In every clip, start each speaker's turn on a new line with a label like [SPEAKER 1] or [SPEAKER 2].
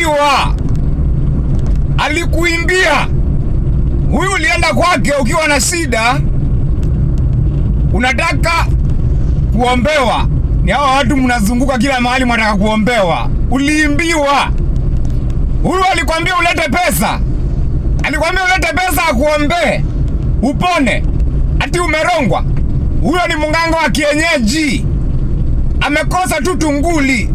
[SPEAKER 1] uliimbiwa. Alikuimbia. Huyu ulienda kwake ukiwa na shida, unataka kuombewa. Ni hawa watu mnazunguka kila mahali mnataka kuombewa. Uliimbiwa. Huyu alikwambia ulete pesa. Alikwambia ulete pesa akuombe upone. Ati umerongwa. Huyo ni munganga wa kienyeji. Amekosa tu tunguli.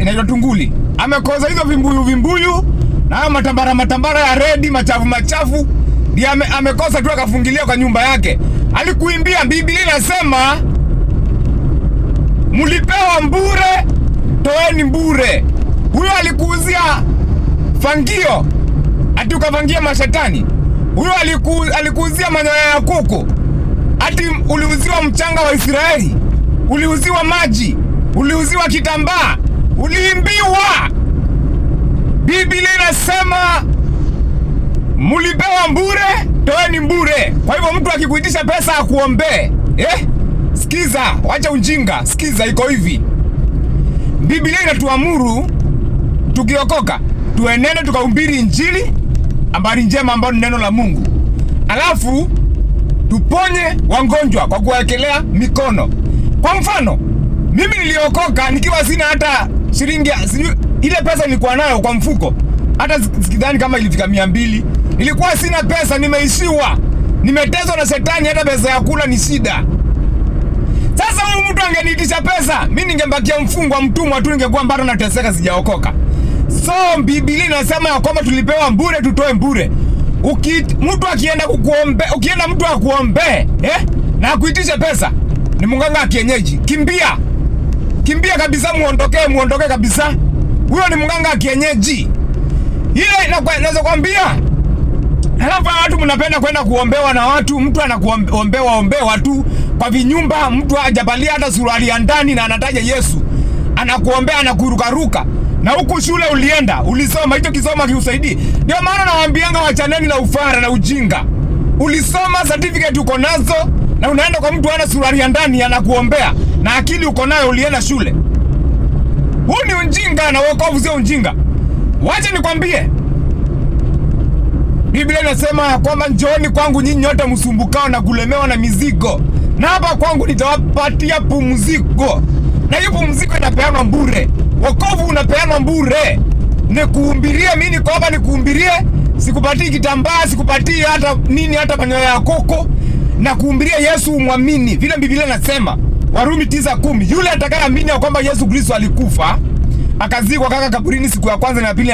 [SPEAKER 1] Inaitwa tunguli. Amekosa hizo vimbuyu na hayo matambara ya redi machafu. Ndiye amekosa tu akafungilia kwa nyumba yake. Alikuimbia. Biblia inasema mulipewa mbure, toeni mbure. Huyo alikuuzia fangio, ati ukafangia mashetani. Huyo alikuuzia manyoya ya kuku, ati uliuziwa mchanga wa Israeli. Uliuziwa maji, uliuziwa kitambaa, uliimbiwa. Biblia inasema mulipewa mbure, toeni mbure. Kwa hivyo mtu akikuitisha pesa akuombe, sikiza, wacha ujinga. Sikiza, iko hivi. Biblia inatuamuru tukiokoka tuenende tukahubiri injili, habari njema ambayo ni neno la Mungu. Alafu tuponye wagonjwa kwa kuwaekelea mikono. Kwa mfano, mimi niliokoka nikiwa sina hata shilingi, ile pesa nilikuwa nayo kwa mfuko, hata sikidhani kama ilifika 200. Nilikuwa sina pesa, nimeishiwa. Nimetezwa na shetani, hata pesa ya kula ni shida. Sasa huyu mtu angeniitisha pesa, mimi ningebakia mfungwa, mtumwa tu, ningekuwa bado nateseka sijaokoka. So Biblia inasema ya kwamba tulipewa mbure, tutoe mbure. Mtu akienda kukuombe, ukienda mtu akuombe, na akuitisha pesa, ni munganga wa kienyeji. Kimbia. Kimbia kabisa, muondoke kabisa. Huyo ni munganga wa kienyeji. Ile naweza kwambia. Halafu watu mnapenda kwenda kuombewa na watu, mtu anakuombewa tu kwa vinyumba, mtu hajabalia hata suruali ya ndani na anataja Yesu. Anakuombea, anakurukaruka. Na huku shule ulienda, ulisoma, hicho kisoma kiusaidii. Ndio maana nawaambianga wachaneni na ufara na ujinga. Ulisoma, certificate uko nazo, na unaenda kwa mtu ana suruali ya ndani anakuombea, na akili uko nayo, ulienda shule. Huu ni ujinga, na wokovu sio ujinga. Wacha nikwambie. Biblia inasema kwamba njooni kwangu nyinyi nyote msumbukao na kulemewa na mizigo, na hapa kwangu nitawapatia pumziko. Na hiyo pumziko inapeanwa bure. Wokovu unapeanwa bure. Nikuhubirie, mimi niko hapa nikuhubirie. Sikupatii kitambaa, sikupatii hata nini, hata manyoya ya koko. Na kuhubiria Yesu umwamini. Vile Biblia inasema, Warumi 9:10, yule atakayeamini kwamba Yesu Kristo alikufa, akazikwa kaburini siku ya kwanza na ya pili